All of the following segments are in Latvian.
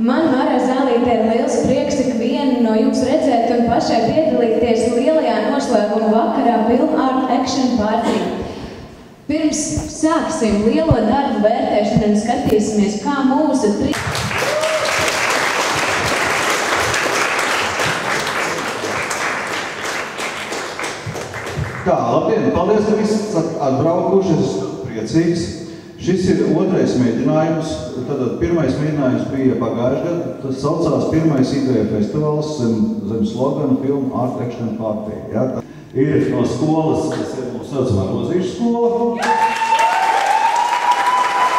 Man, Mārai Zālītei, ir liels prieks ikvienu no jums redzēt un pašai piedalīties lielajā noslēguma vakarā Film Art Action Party. Pirms sāksim lielo darbu vērtēšanu un skatīsimies, kā mūsu Labdien! Paldies, ka visi esat atbraukuši, es esmu priecīgs. Šis ir otrais mēģinājums. Tātad pirmais mēģinājums bija pagājušajā gadā. Tas saucās pirmais ideja festivāls zem slogana Film Art Action Party. Ja? Ir no skolas, kas ir mūsu saucamā Rozīšu skola.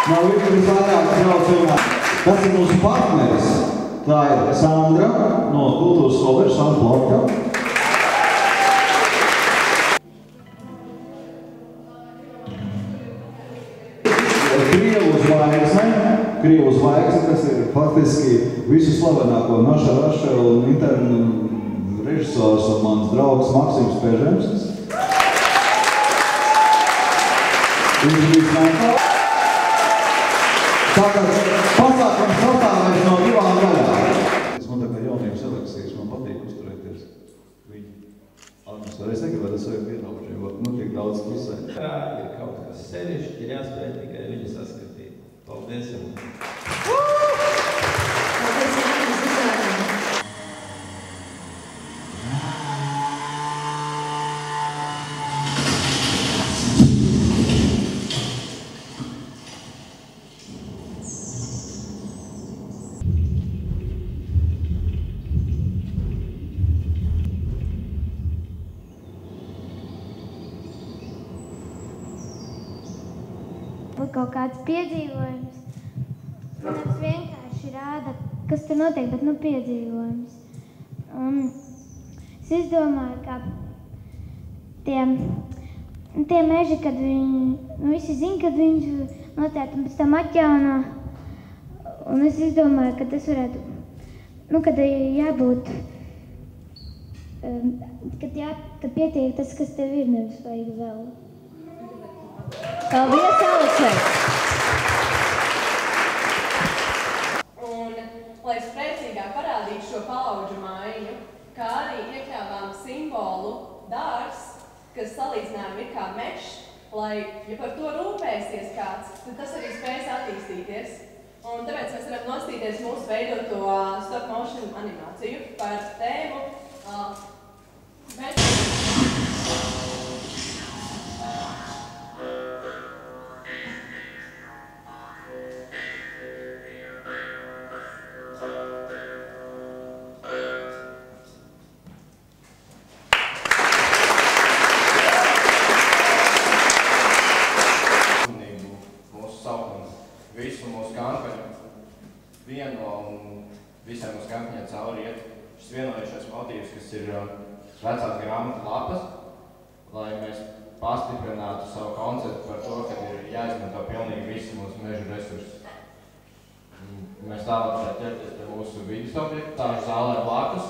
Nav visvairāk braucamā. Tas ir mūsu partneris. Tā ir Sandra no kultūras skolas, Sandra Plauka. Krievu zvaigzne, kas ir faktiski visu slavenāko Naša Raša un internu režisors un mans draugs Maksims Pežemskis. Viņš bija smēkā. Tātad pasākums sastāvēs no 2 daļām. Man tā kā jauniem selekcijas, man patīk uzturēties viņu atmosfēru. Es negribētu saviem ieraučiem, nu tik daudz klusēt. Ir kaut kas sevišķi, ir jāspēj tikai viņu saskatīt. Paldies jums! Kaut kāds piedzīvojums. Protams, vienkārši rāda, kas tur notiek, bet piedzīvojums. Es izdomāju, ka tie meži, kad viņi, visi zina, kad viņus notiek un pēc tam atjauno. Un es izdomāju, ka tas varētu, kad jābūt, kad pietiek tas, kas tev ir, nevis vajag vēl. Paldies, Aleksei! Un, lai spēcīgāk parādītu šo paudžu maiņu, kā arī iekļāvām simbolu dārs, kas salīdzinājumi ir kā mešs, lai, ja par to rūpēsies kāds, tad tas arī spējas attīstīties. Un tāpēc mēs varam nostīties mūsu veidoto stop motion animāciju par tēmu visu mūsu kampaņu vieno un visiem mūsu kampaņai cauri iet šis vienojušais motīvs, kas ir vecās grāmatu lapas, lai mēs pastiprinātu savu konceptu par to, ka ir jāizmanto pilnīgi visi mūsu mežu resursi. Mēs tālāk varētu ķerties pie mūsu vidas objektu, tāžu zālē blakus.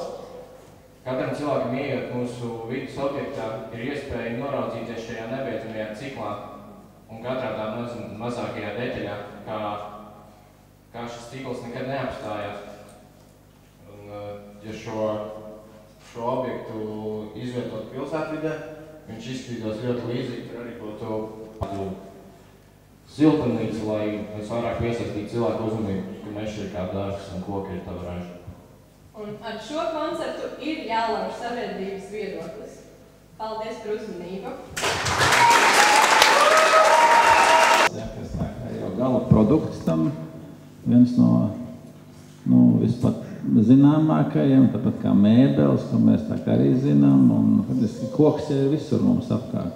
Katram cilvēkam ieejot mūsu vidas objektā ir iespēja noraudzīties šajā nebeidzamajā ciklā un katrā tā mazākajā detaļā, kā šis cikls nekad neapstājās. Un, ja šo objektu izvietot pilsētvidē, viņš izskatītos ļoti līdzīgi, tur arī būtu siltumnīca, lai mēs vairāk piesaistītu cilvēku uzmanību, ka mežs ir kā dārzs un koki ir tava raža. Un ar šo konceptu ir jālauž sabiedrības viedoklis. Paldies par uzmanību! Gala produkts tam viens no vispat zināmākajiem, tāpat kā mēbeles, ko mēs tā kā arī zinām, un koks ir visur mums apkārt.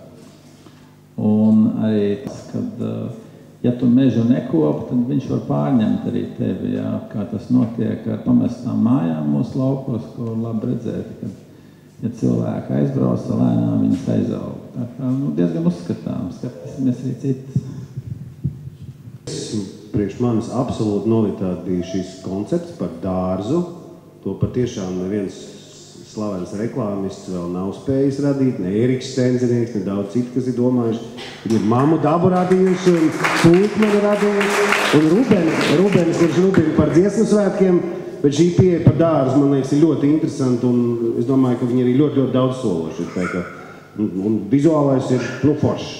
Un arī tas, kad, ja tu mežu nekopi, tad viņš var pārņemt arī tevi, jā, kā tas notiek ar pamestām mājām mūsu laukos, ko labi redzēt, kad ja cilvēki aizbrauc, lēnām viņas aizaug. Tā kā diezgan uzskatām, skatīsimies arī citas. Priekš manis absolūti novitāti bija šis koncepts par dārzu. To patiešām neviens slavens reklāmists vēl nav spējis radīt, ne Eriks Stenzinieks, ne daudz citu, kas ir domājuši. Ir mammu dabu radījuši un pulkmeni radījuši. Un Rūbenis, kurš rūpīgi par dziesmu svētkiem, bet šī pieeja par dārzu, man liekas, ir ļoti interesanti, un es domāju, ka viņi arī ļoti daudz sološi. Un vizuālais ir, foršs.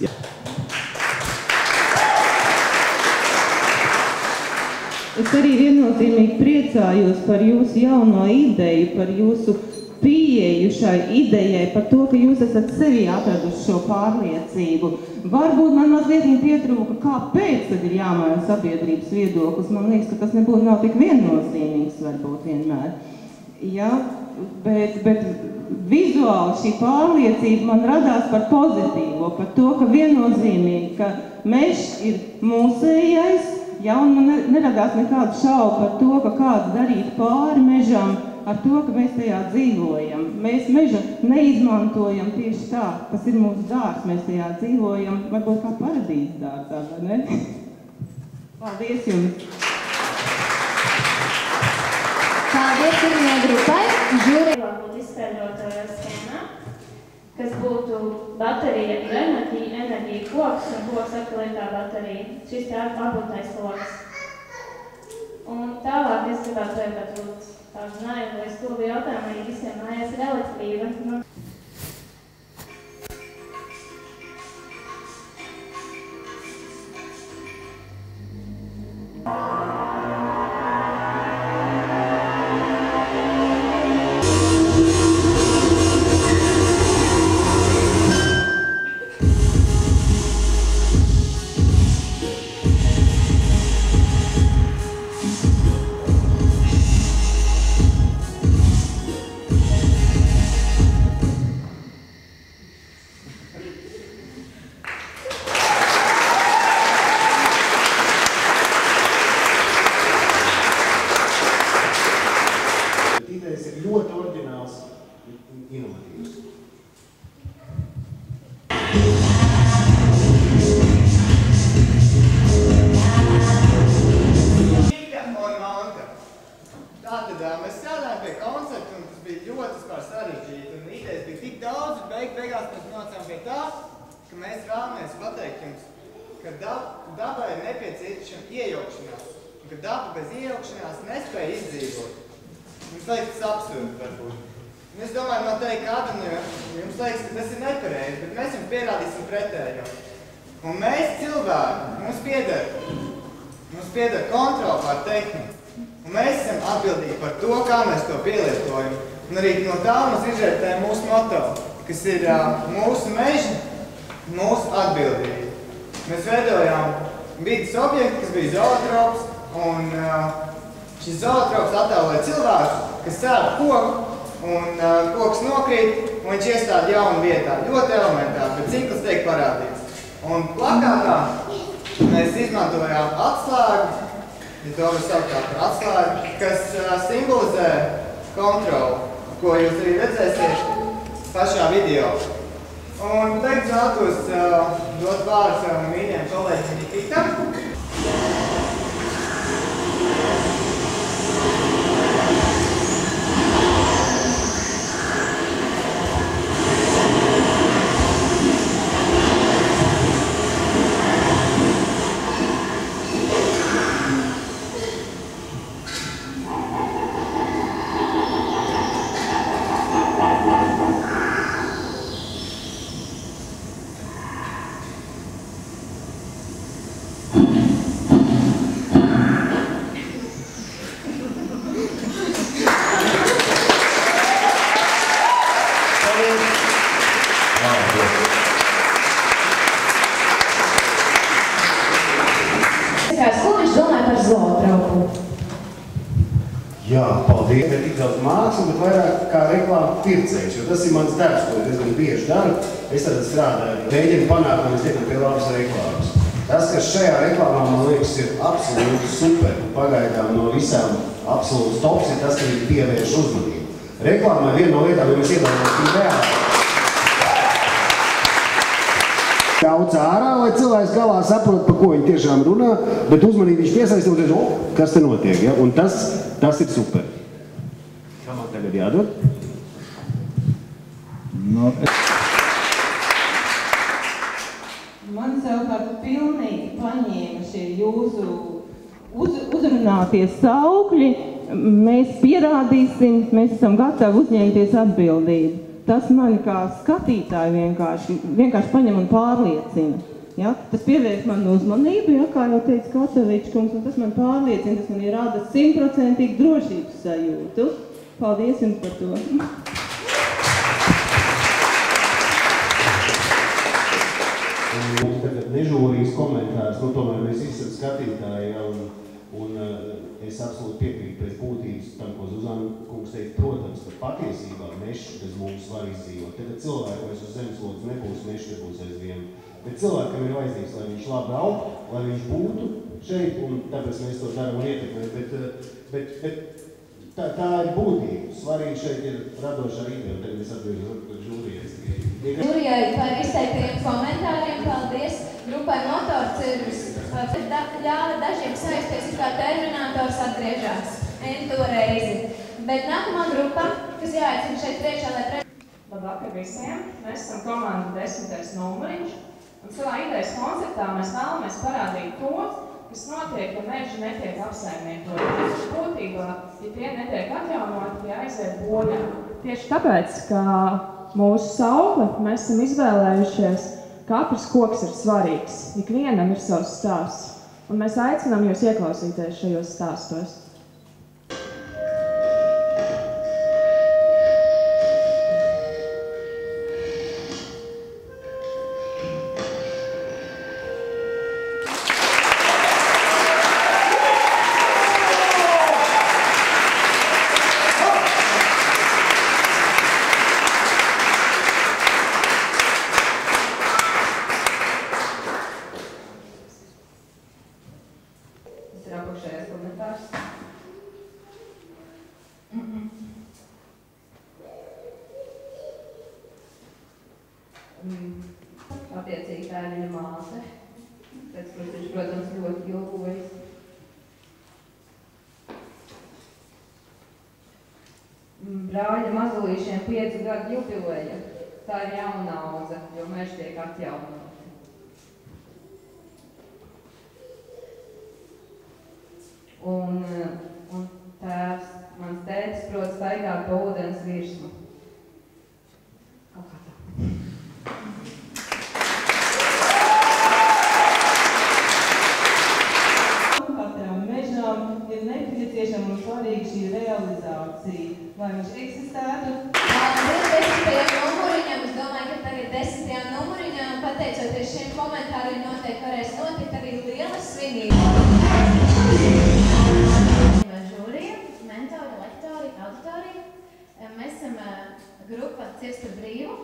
Jā. Es arī viennozīmīgi priecājos par jūsu jauno ideju, par jūsu pieeju šai idejai, par to, ka jūs esat sevi atraduši šo pārliecību. Varbūt man mazliet pietrūka, kāpēc tad ir jāmaina sabiedrības viedoklis. Man liekas, ka tas nebūtu nav tik viennozīmīgs varbūt vienmēr. Ja, bet vizuāli šī pārliecība man radās par pozitīvo, par to, ka viennozīmīgi, ka mežs ir mūsējais, ja, un man neradās nekādu šaubu par to, ka kāds darīt pāri mežam, ar to, ka mēs tajā dzīvojam. Mēs mežu neizmantojam tieši tā, tas ir mūsu dārs, mēs tajā dzīvojam, varbūt kā paradīzes dārzā, vai ne? Paldies jums! Paldies pirmajai grupai. Žūri būtu izskaidrot schēmā, kas būtu baterija ar enerģiju koks un koks atkal ir tā baterija. Šis tā apbūtais koks. Un tālāk es gribētu veidot lūdzu tādu zinājumu, lai stulbi jautājumu, vai visiem mājās ir elektrība. Kas ir mūsu meži, mūsu atbildība. Mēs veidojām vidas objektu, kas bija zootrops, un šis zootrops attēloja cilvēku, kas sēž koku, un koks nokrīt, un viņš iestāda jaunu vietā. Ļoti elementāri, bet cikls tiek parādīts. Un plakātā mēs izmantojām atslēgu, ja to var saukt par atslēgu, kas simbolizē kontroli, ko jūs arī redzēsiet pašā video. Un tagad vēlētos dot vārdu savam mīļajam kolēģim Nikitam. Ne tik daudz mākslu, bet vairāk kā reklāmu pircējs, jo tas ir mans darbs, ko es diezgan bieži daru. Es tad strādāju, mēģinu panākt, lai mēs tiekam pie labas reklāmas. Tas, kas šajā reklāmā, man liekas, ir absolūti super. Pagaidām no visām absolūti tops ir tas, ka viņi pievērš uzmanību. Reklāmā viena no lietām, ja mēs iedomājamies reāli. Daudz ārā, lai cilvēks galā saprot, par ko viņi tiešām runā, bet uzmanību viņš piesaista un teica, kas te notiek, ja? Un tas ir super. Kā man tagad jādod? Man savukārt pilnīgi paņēma šie jūsu uzrunātie saukļi, mēs pierādīsim, mēs esam gatavi uzņemties atbildību. Tas mani kā skatītāju vienkārši paņem un pārliecina. Ja? Tas pievērš man uzmanību, ja, kā jau teica Katavičs kungs, un tas man pārliecina, tas man ir rada 100% drošības sajūtu. Paldies jums par to! Mums tagad nežūrīs komentārs, tomēr mēs esam skatītāji, un es absolūti piekrītu pēc būtības tam, ko Zuzana kungs teica, protams, ka patiesībā meši, kas mums var izdzīvot. Tagad cilvēki vairs uz zemeslodes nebūs, meši nebūs aizvien. Bet cilvēkam ir vajadzīgs, lai viņš labi aug, lai viņš būtu šeit, un tāpēc mēs to darām un ietekmējam. Bet tā ir būtība. Svarīgi šeit ir radošā ideja, un tagad es atbildzu žūrijas. Jurijai par izteiktajiem komentāriem, paldies grupai Motorcirvis. Ļāva dažiem saisties, kā terminators atgriežās ento reizi. Bet nākamā grupa, kas jāaicina šeit priekšā, lai Labvakar visiem! Mēs esam komanda 10. numuriņš, un savā idejas konceptā mēs vēlamies parādīt to, kas notiek, ja meži netiek apsaimniekoti. Būtībā, ja tie netiek atjaunoti, tie aiziet bojā. Tieši tāpēc, ka mūsu saukli mēs esam izvēlējušies, katrs koks ir svarīgs, ikvienam ir savs stāsts, un mēs aicinām jūs ieklausīties šajos stāstos. Attiecīgi tā ir viņa māte, pēc, protams, ļoti ilgojas. Brāļa mazulīšiem 5 gadu jubileja. Tā ir jauna audze, jo meži tiek atjaunoti. Un tēvs, mans tētis, prot staigāt pa ūdens virsmu. Kaut kā tā. Ir nepieciešama un svarīga šī realizācija, lai viņš eksistētu. Paldies 10. numuriņam. Es domāju, ka tagad 10. numuriņam, pateicoties šiem komentāriem, noteikti varēs notikt arī lielas svinības. Žūrija, mentori, lektori, auditorija. Mēs esam grupa Cirst par brīvu,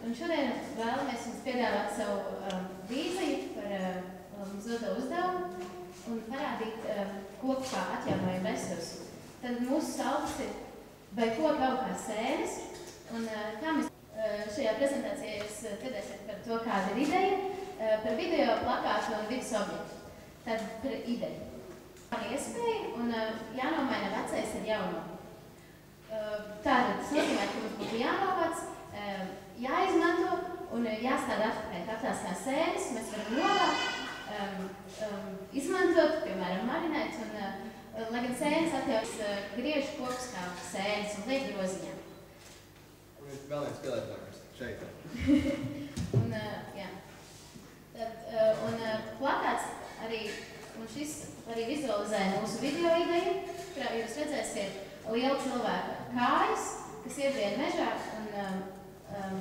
un šodien vēlamies jums piedāvāt savu vīziju par mums doto uzdevumu un parādīt koku kā atjaunojumu resursu. Tad mūsu sauklis ir vai koku aug kā sēnes, un kā mēs šajā prezentācijā jūs dzirdēsiet par to, kāda ir ideja, par video, plakātu un vidas objektu. Tad par ideju. Iespēja un jānomaina vecais ar jauno. Tātad tas nozīmē, ka mums būtu jānovāc, jāizmanto un jāstāda atpakaļ. Tāpēc kā sēnes mēs varam novākt, izmantot, piemēram, marinēt, un, lai gan sēnes atjauts, griež kokus kā sēnes un liek groziņā. Vēl viens pielētājums šeit. Un, jā. Tad, un plakāts arī, un šis arī vizualizē mūsu video ideju, kurā jūs redzēsiet lielu cilvēku kājas, kas iebrien mežā un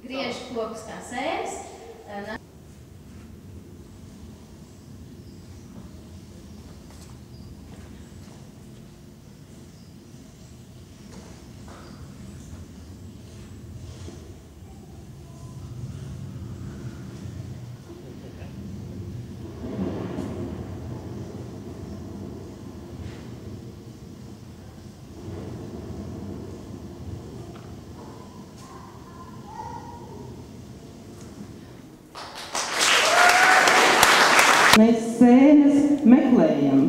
griež kokus kā sēnes. Mēs sēnes meklējam,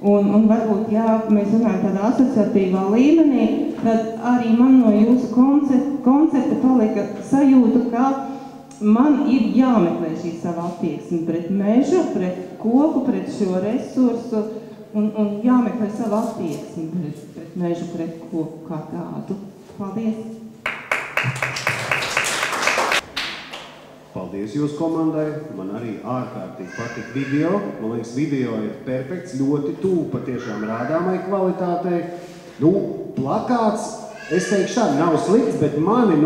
un varbūt, jā, mēs runājam tādā asociatīvā līmenī, tad arī man no jūsu koncepta palika sajūta, ka man ir jāmeklē šī sava attieksme pret mežu, pret koku, pret šo resursu un jāmeklē sava attieksme pret mežu, pret koku kā tādu. Paldies! Paldies jūsu komandai. Man arī ārkārtīgi patika video. Man liekas, video ir perfekts, ļoti tuvu patiešām rādāmai kvalitātei. Plakāts, es teikšu tā, nav slikts, bet mani,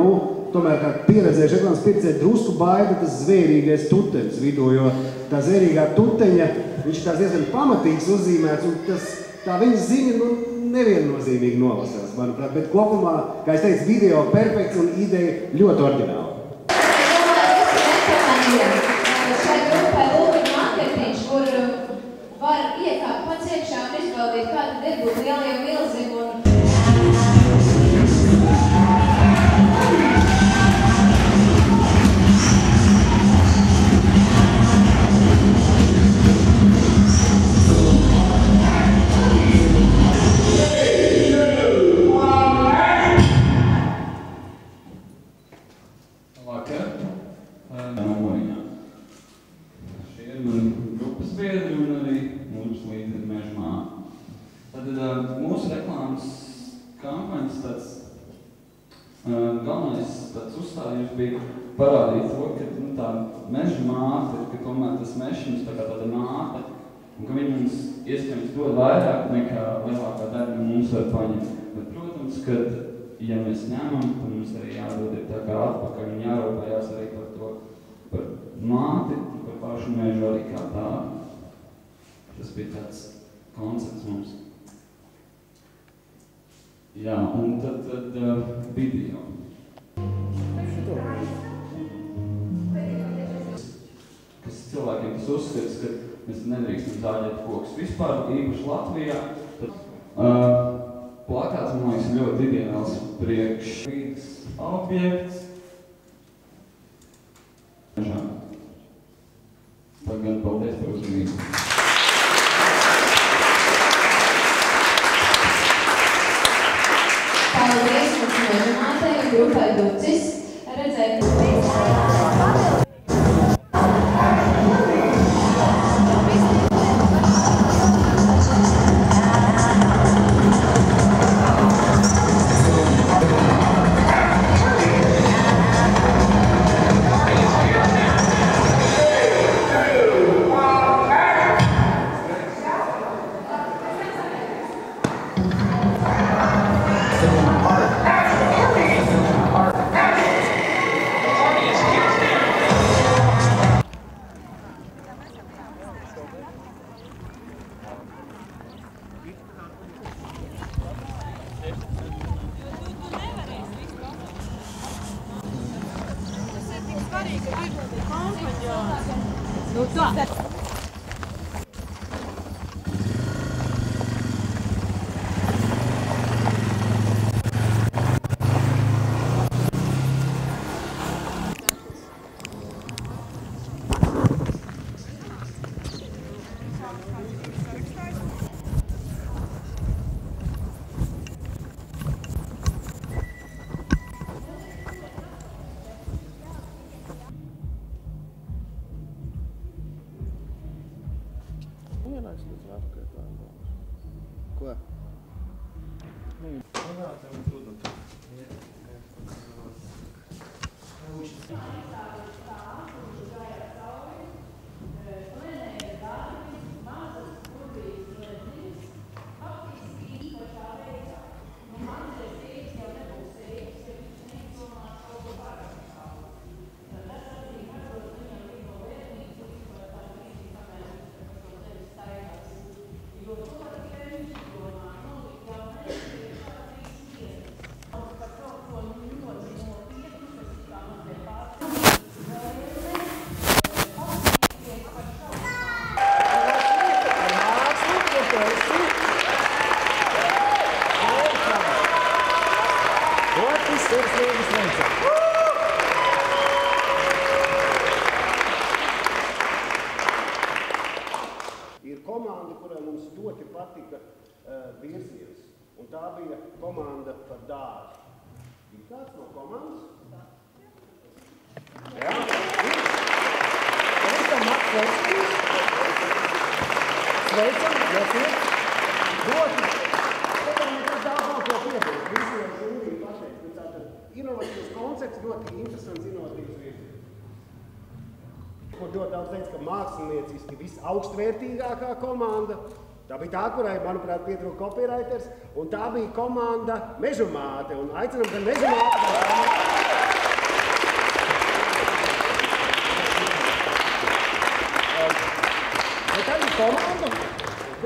tomēr kā pieredzējuši reklāmas pircēji drusku baida tas zvērīgais tutenis vidū, jo tā zvērīgā tuteņa, viņš tās diezgan pamatīgs uzzīmēts, un tā viņa ziņa, neviennozīmīgi nolasās, manuprāt, bet kopumā, kā es teicu, video perfekts un ideja ļoti oriģināla. Šai grupai Lūdzu Marketiņš, kur var iekāpt pats iekšā un izbaudīt, kā tad ir būt lieliem milzim un mūsu reklāmas kampaņas galvenais uzstājums bija parādīt to, ka tā meža māte, ka tomēr tas mežs mums tā kā tāda māte, un ka viņi mums iespējams dod vairāk nekā lielākā daļa mums var paņemt. Bet, protams, ka, ja mēs ņemam, tad mums arī jādod ir tā kā atpakaļ un jārūpējās arī par to, par māti, par pašu mežu arī kā tādu. Tas bija tāds koncepts mums. Jā, un tad video. Kas cilvēkiem tas uzskats, ka mēs nedrīkstam zāģēt kokus vispār, īpaši Latvijā. Tad, plakāts, man liekas, ļoti ideāls priekšvīdes objekts. Tad gan paldies par uzmanību. Paldies mūsu mežamātei un grupai Ducis. Redzēt, Ko? Ir komanda, kurai mums ļoti patika virziens, un tā bija komanda par dārzu. Ir kāds no komandas? Jā. Sveicam, jāsiet. Ļoti. Tagad nekas daudz nav ko piebilst. Visi jau žūrī pateikt. Tātad inovatīvs koncepts, ļoti interesants inovatīvs virziens. Kur ļoti daudz teica, ka mākslinieciski visaugstvērt?gākā komanda. Tā bija tā, kurai, manuprāt, pietrūka copywriters, un tā bija komanda Mežumāte. Un aicinam, ka Mežumāte... Bet tā ir komanda.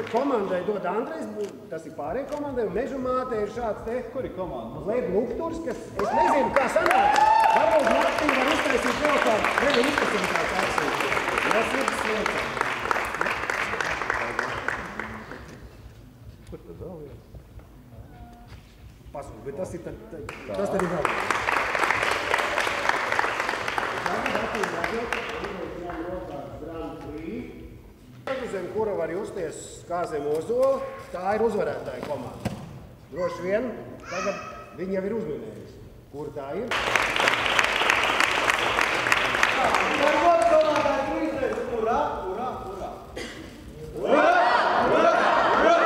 Komandai dod Andrejs, tas ir pārējai komandai, un Mežumāte ir šāds te... Kur ir komanda? Lēd Lukturs, kas... Es nezinu, kā sanāk. Varbūt naktī var iztaisīt vēl kā... Vēl iztaisīt atsīt. Mēs ir sveicam. Kur tad vēl viens? Pasūd, bet tas ir tad... Tas tad ir vēl. Zem kura var justies kā zem ozola, tā ir uzvarētāja komanda. Droši vien, tagad viņi jau ir uzminējusi. Kur tā ir? Varbūt komandai trīsreiz. Urā, urā, urā. Urā, urā, urā!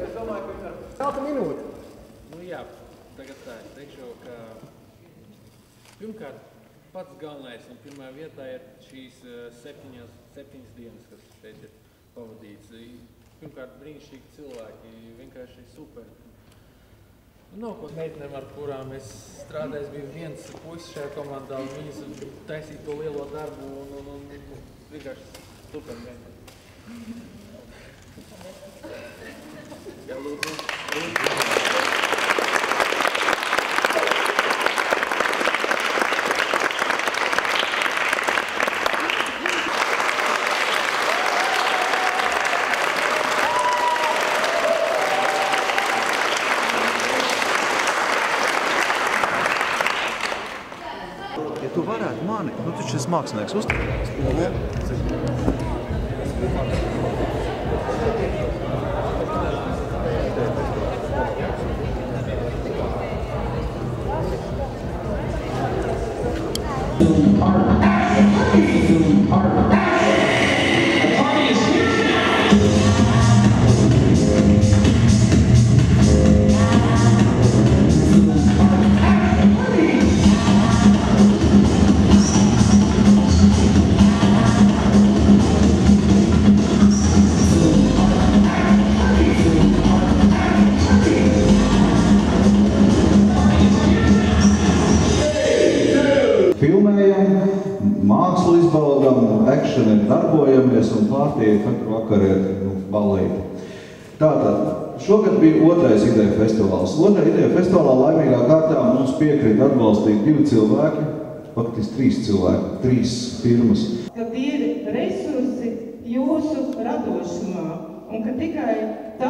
Es domāju, ka ir celta minūte. Nu jā, tagad tā, es teikšu, ka pirmkārt, pats galvenais un pirmā vietā ir šīs septiņas dienas, kas šeit ir pavadīts. Pirmkārt, brīnišķīgi cilvēki, vienkārši super. Nav ko meitenēm, ar kurām es strādāju, es biju viens puisis šajā komandā, un viņas taisīja to lielo darbu, un vienkārši super vienkārši. Jā, lūdzu. Ja tu varētu mani, nu taču šis mākslinieks uzticēs. Mākslu izbaudam, actioniem darbojamies un pārtīja katru vakaru ir ballīti. Tātad, šogad bija otrais ideja festivāls. Otrā ideja festivālā laimīgā kārtā mums piekrīt atbalstīt 2 cilvēki, faktiski 3 cilvēki, 3 firmas. Ka tie ir resursi jūsu radošumā un ka tikai tā...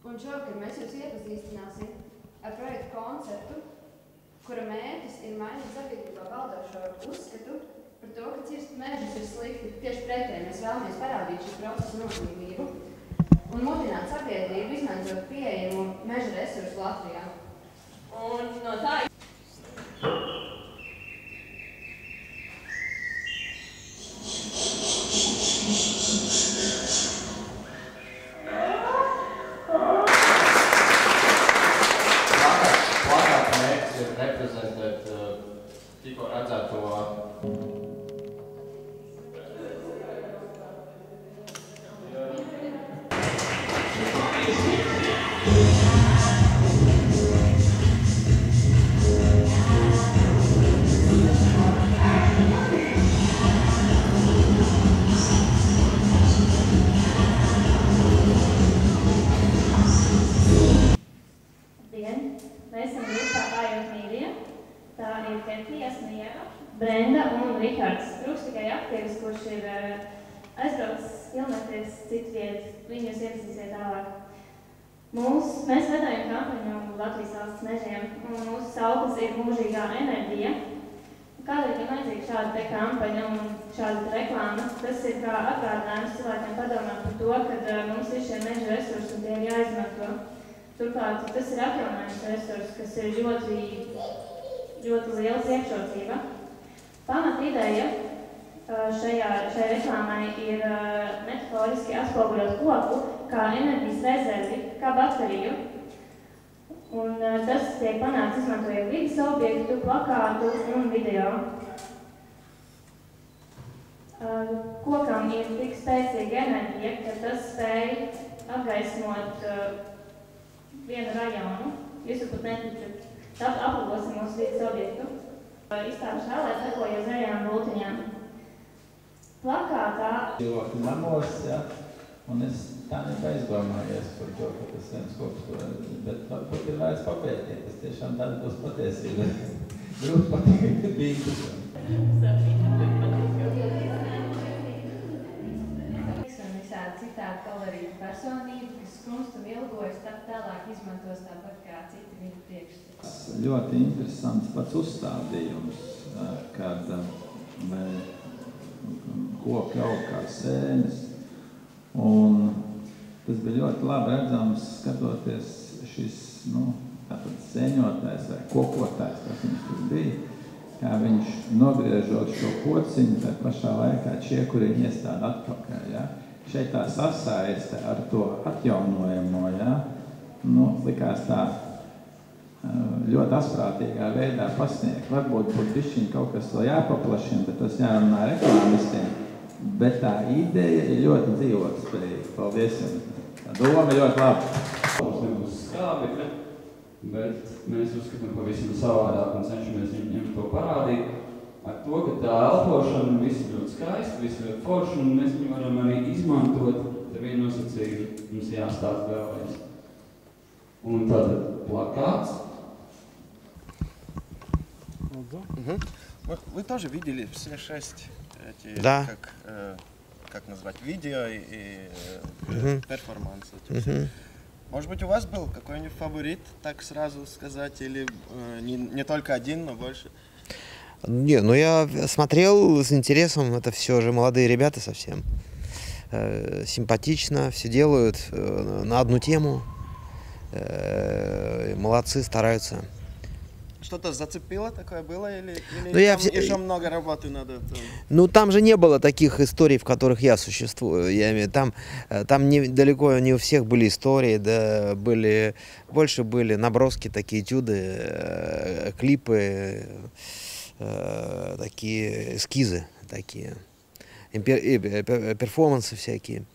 Un šovakar mēs jūs iepazīstināsim ar projektu konceptu, kura mērķis ir mainīt sabiedrībā valdošo uzskatu par to, ka cirst mežus ir slikti. Tieši pretēji mēs vēlamies parādīt šī procesa nozīmību un mudināt sabiedrību izmantot pieejamo meža resursu Latvijā. Un no tā... reprezentēt tikko redzēto Rihards Trūks, tikai aktieris, kurš ir aizbraucis filmēties citu vietu. Viņu jūs iepazīsiet tālāk. Mēs vedējam kampaņu Latvijas valsts mežiem, un mūsu sauklis ir mūžīgā enerģija. Kādēļ ir vajadzīga šāda te kampaņa un šāda reklāma? Tas ir kā atgādinājums cilvēkiem padomāt par to, ka mums ir šie meža resursi un tie ir jāizmanto. Turklāt tas ir atjaunājums resurs, kas ir ļoti liela priekšrocība. Pamat ideja šai reklāmai ir metaforiski atspoguļot koku kā enerģijas rezervi, kā bateriju. Un tas tiek panākts izmantojot vidas objektu, plakātu un video. Kokam ir tik spēcīga enerģija, ka tas spēj apgaismot vienu rajonu. Jūs pat neticat. Tad aplūkosim mūsu vidas objektu. Izstāšu vēlēt sekoju uz zaļajām bultiņām. Plakātā... Ļoti namos, ja? Un es tā neaizdomājies par to, ka tas viens koks, bet varbūt ir vērts papētīt. Tas tiešām tāda būs patiesība. Grūti patīk bīgas. Un visādi citādi kolorīta personība, kas skumst un ilgojas, tālāk izmantos tāpat kā citi viņa priekšstats. Ļoti interesants pats uzstādījums, kad koki aug kā sēnes. Un tas bija ļoti labi redzams, skatoties šis, tātad sēņotājs vai kokotājs, kas viņš tur bija, kā viņš nogriežot šo kociņu, tā pašā laikā čiekuriņu iestāda atpakaļ, ja? Šeit tā sasaiste ar to atjaunojamo, ja? Likās tā ļoti asprātīgā veidā pasniegt. Varbūt būtu bišķiņ kaut kas to jāpaplašina, bet tas jārunā reklāmistiem. Bet tā ideja ir ļoti dzīvotspējīga. Paldies jums! Tā doma ļoti labi. Mums nebūs skābekļa, bet mēs uzskatām pavisam savādāk un cenšamies viņiem to parādīt. Ar to, ka tā elpošana viss ļoti skaisti, viss ļoti forši, un mēs viņu varam arī izmantot ar vienu nosacījumu. Mums jāstāst vēlreiz. Un tātad plakāts. Вы тоже видели все 6 эти, да. Как назвать, видео и перформансы. Может быть, у вас был какой-нибудь фаворит, так сразу сказать, или не только один, но больше? Не, я смотрел с интересом, это все же молодые ребята совсем. Симпатично, все делают на одну тему. Молодцы, стараются. Что-то зацепило такое было или там еще много работы надо? Там же не было таких историй, в которых я существую. Я имею, там далеко не у всех были истории, да, больше были наброски, такие этюды, клипы, такие эскизы, такие перформансы всякие.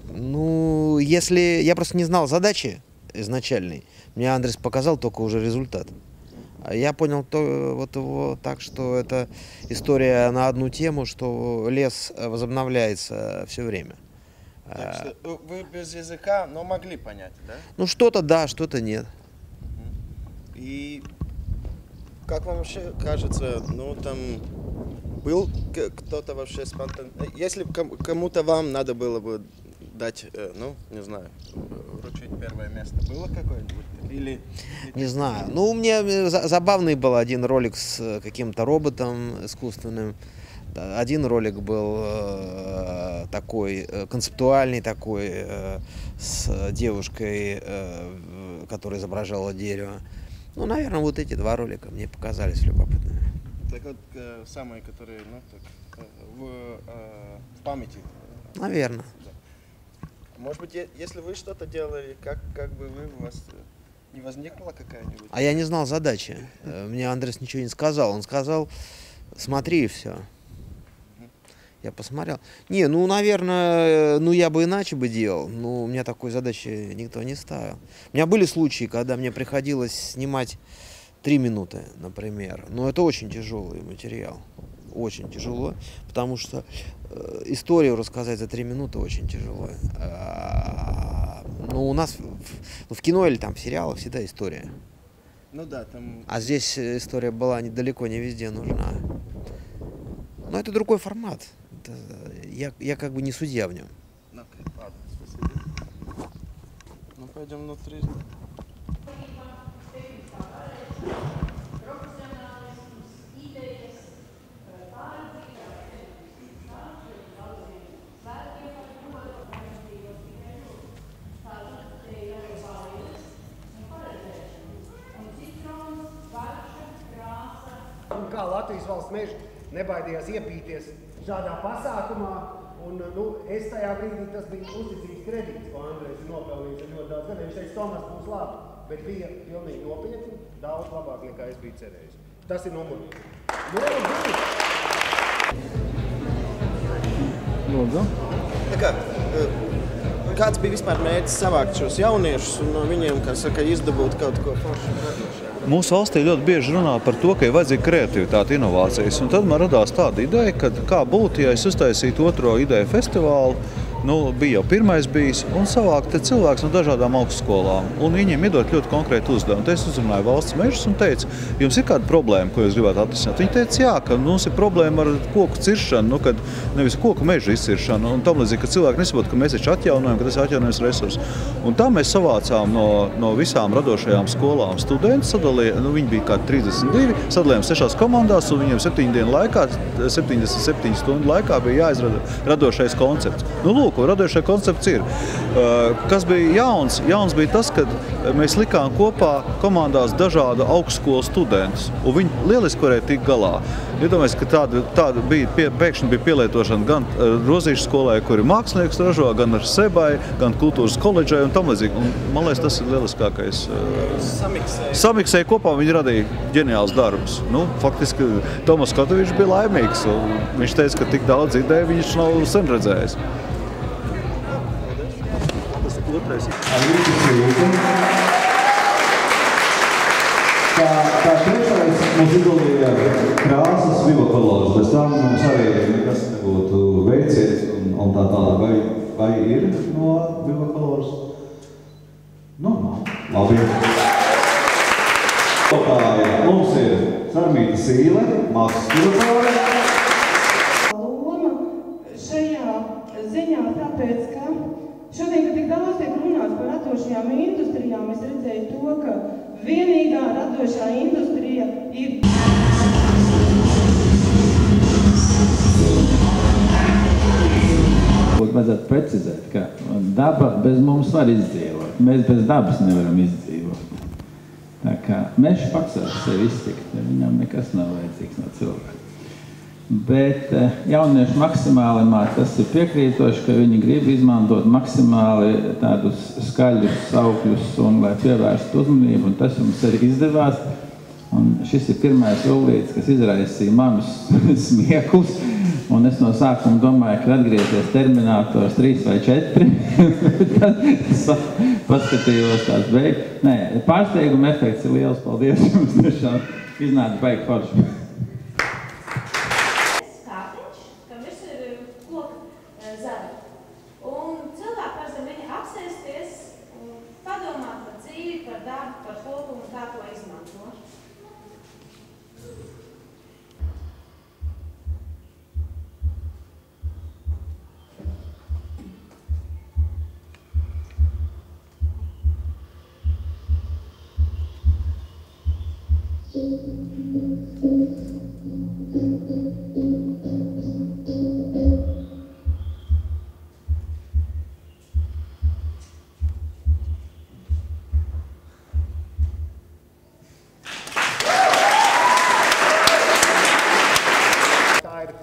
Если я просто не знал задачи изначальной, мне Андрес показал только уже результат. Я понял его так, что это история на одну тему, что лес возобновляется все время. Так что вы без языка, но могли понять, да? Что-то да, что-то нет. И как вам вообще кажется, там был кто-то вообще спонтанный? Если кому-то вам надо было бы дать, не знаю, вручить первое место, было какое-нибудь? Или... Не знаю. У меня забавный был один ролик с каким-то роботом искусственным. Один ролик был такой, концептуальный такой, с девушкой, которая изображала дерево. Наверное, вот эти два ролика мне показались любопытными. Так вот, самые, которые, в памяти? Наверное. Может быть, если вы что-то делали, как бы у вас не возникла какая-нибудь? А я не знал задачи. Мне Андрес ничего не сказал. Он сказал, смотри, и все. Я посмотрел. Наверное, я бы иначе бы делал. У меня такой задачи никто не ставил. У меня были случаи, когда мне приходилось снимать 3 минуты, например. Но это очень тяжелый материал. Очень тяжело, потому что историю рассказать за 3 минуты очень тяжело. У нас в кино или в сериалах всегда история. Там... А здесь история была далеко не везде нужна. Но это другой формат. Я как бы не судья в нем. Ладно, спасибо. Ну, пойдем внутрь. Kā Latvijas valsts meži nebaidījās iepīties šādā pasākumā, un es tajā brīdī, tas bija uzticības kredīts, ko Andrejs ir nopelnījis ar ļoti daudz gadiem. Viņš teica, Tomas būs labi, bet bija pilnīgi nopietni, daudz labāk nekā es biju cerējis. Tas ir numur 1. Lūdzu. Kāds bija vispār mērķis savākt šos jauniešus un no viņiem, kā saka, izdabūt kaut ko foršu radošu? Mūsu valstī ļoti bieži runā par to, ka ir vajadzīga kreativitāte, inovācijas. Un tad man radās tāda ideja, ka kā būtu, ja es uztaisītu otro ideju festivālu, bija jau pirmais bijis, un savākt cilvēks no dažādām augstskolām. Un viņiem iedot ļoti konkrētu uzdevumu. Tad es uzrunāju valsts mežus un teicu, jums ir kāda problēma, ko jūs gribētu atrisināt? Viņi teica, jā, ka mums ir problēma ar koku ciršanu, kad nevis koku mežu izciršanu, un tam līdzīgi, ka cilvēki nesaprot, ka mēs taču atjaunojam, ka tas ir atjaunojums resurs. Un tā mēs savācām no visām radošajām skolām studentus, viņi bija kā 32, sadalījām 6 komandās, un viņiem 7 dienu laikā, 77 stundu laikā bija jāizrada radošais koncepts. Ko radošais koncepts ir. Kas bija jauns? Jauns bija tas, ka mēs likām kopā komandās dažādu augstskolu studentus, un viņi lieliski varēja tikt galā. Iedomājies, ka tāda pēkšņi bija pielietošana gan Rozīšu skolai, kuri mākslinieks ražo, gan ar Sebai, gan kultūras koledžai un tam līdzīgi. Un, man liekas, tas ir lieliskākais. Samiksēja kopā, viņi radīja ģeniāls darbus. Faktiski Tomas Kotovičs bija laimīgs. Viņš teica, ka tik daudz ideju viņš nav sen redzējis. Kā trešais mums izdalīja krāsas Viva Colors, bez tam mums arī nekas nebūtu veicies un tā tālāk. Vai ir no Viva Colors? Labi. Mums ir Sarmīta Sīle, mākslas kuratoре. Loma šajā ziņā tāpēc, ka šodien, kad tik daudz tiek runāts par radošajām industrijām, es redzēju to, ka vienīgā radošā industrija ir... Vajadzētu precizēt, ka daba bez mums var izdzīvot. Mēs bez dabas nevaram izdzīvot. Tā kā mežs pats var sevi iztikt, ja viņam nekas nav vajadzīgs no cilvēka. Bet jauniešu maksimālimā tas ir piekrītoši, ka viņi grib izmantot maksimāli tādus skaļus saukļus un lai pievērstu uzmanību, un tas jums arī izdevās. Un šis ir pirmais rullītis, kas izraisīja manus smieklus, un es no sākuma domāju, ka atgriezies Terminators 3 vai 4. Tad paskatījos tās beigas. Nē, pārsteiguma efekts ir liels, paldies jums, tiešām iznāca baigi forši.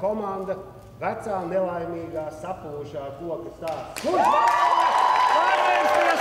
Komanda, vecā, nelaimīgā, sapūšā koka stāsts. Kurš pārējais